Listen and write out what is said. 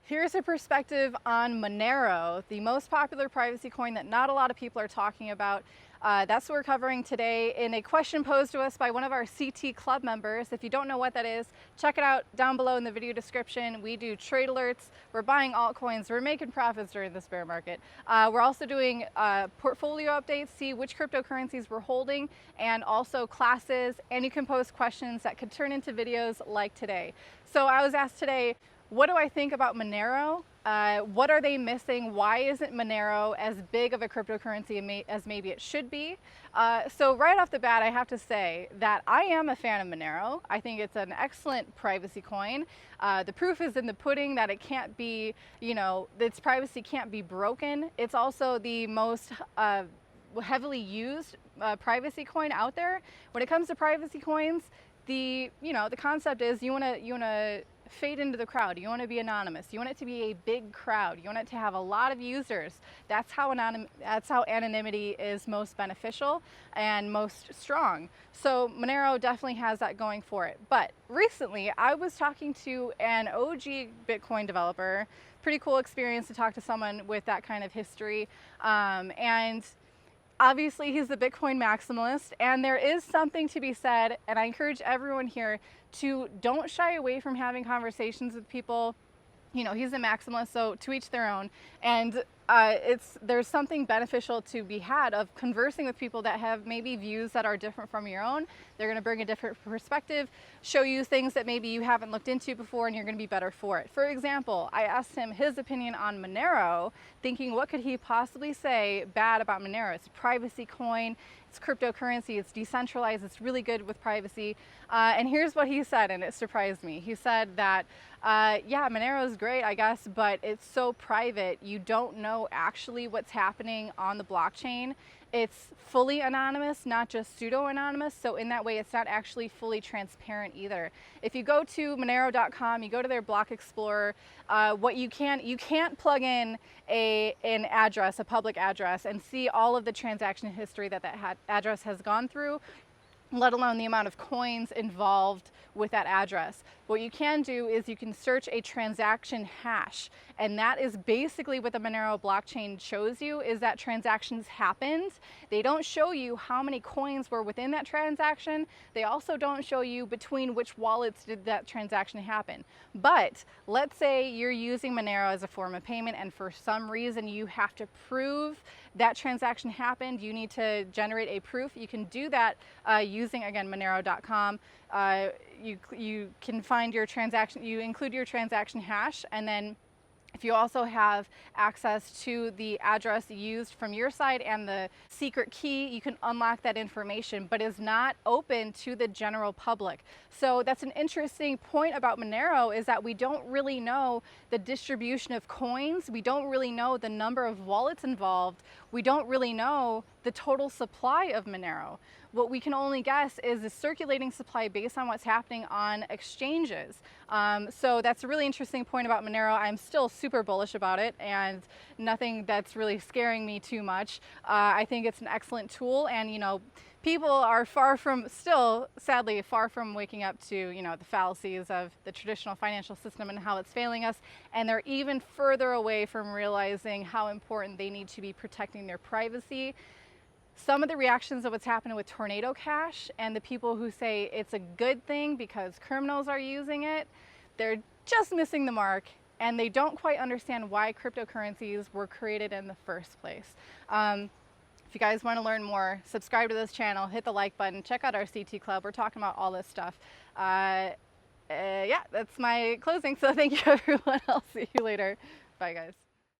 Here's a perspective on Monero, the most popular privacy coin that not a lot of people are talking about. That's what we're covering today in a question posed to us by one of our CT Club members. If you don't know what that is, check it out down below in the video description. We do trade alerts, we're buying altcoins, we're making profits during this bear market. We're also doing portfolio updates, see which cryptocurrencies we're holding, and also classes, and you can post questions that could turn into videos like today. So I was asked today, what do I think about Monero? What are they missing? Why isn't Monero as big of a cryptocurrency as maybe it should be? So right off the bat, I have to say that I am a fan of Monero. I think it's an excellent privacy coin. The proof is in the pudding that it can't be, its privacy can't be broken. It's also the most heavily used privacy coin out there. When it comes to privacy coins, the concept is you wanna fade into the crowd. You want to be anonymous. You want it to be a big crowd. You want it to have a lot of users. That's how anonymity is most beneficial and most strong. So Monero definitely has that going for it. But recently I was talking to an OG Bitcoin developer. Pretty cool experience to talk to someone with that kind of history. And obviously he's the Bitcoin maximalist, and there is something to be said, and I encourage everyone here to don't shy away from having conversations with people. He's a maximalist, so to each their own. And there's something beneficial to be had of conversing with people that have maybe views that are different from your own. They're going to bring a different perspective, show you things that maybe you haven't looked into before, and you're going to be better for it. For example, I asked him his opinion on Monero, thinking what could he possibly say bad about Monero? It's a privacy coin, it's cryptocurrency, it's decentralized, it's really good with privacy. And here's what he said, and it surprised me. He said that, yeah, Monero is great, I guess, but it's so private, you don't know actually what's happening on the blockchain. It's fully anonymous, not just pseudo-anonymous, so in that way it's not actually fully transparent either. If you go to Monero.com, you go to their block explorer, you can't plug in an address, a public address, and see all of the transaction history that address has gone through, let alone the amount of coins involved with that address. What you can do is you can search a transaction hash, and that is basically what the Monero blockchain shows you, is that transactions happened. They don't show you how many coins were within that transaction. They also don't show you between which wallets did that transaction happen. But let's say you're using Monero as a form of payment, and for some reason you have to prove that transaction happened. You need to generate a proof. You can do that using, again, Monero.com. You can find your transaction, you include your transaction hash, and then if you also have access to the address used from your side and the secret key, you can unlock that information, but is not open to the general public. So that's an interesting point about Monero, is that we don't really know the distribution of coins. We don't really know the number of wallets involved. We don't really know the total supply of Monero. What we can only guess is the circulating supply based on what's happening on exchanges. So that's a really interesting point about Monero. I'm still super bullish about it, and nothing that's really scaring me too much. I think it's an excellent tool, and people are sadly far from waking up to the fallacies of the traditional financial system and how it's failing us, and they're even further away from realizing how important they need to be protecting their privacy. Some of the reactions of what's happening with Tornado Cash and the people who say it's a good thing because criminals are using it, they're just missing the mark, and they don't quite understand why cryptocurrencies were created in the first place. If you guys want to learn more, subscribe to this channel, hit the like button, check out our CT Club. We're talking about all this stuff. Yeah, that's my closing. So thank you, everyone. I'll see you later. Bye, guys.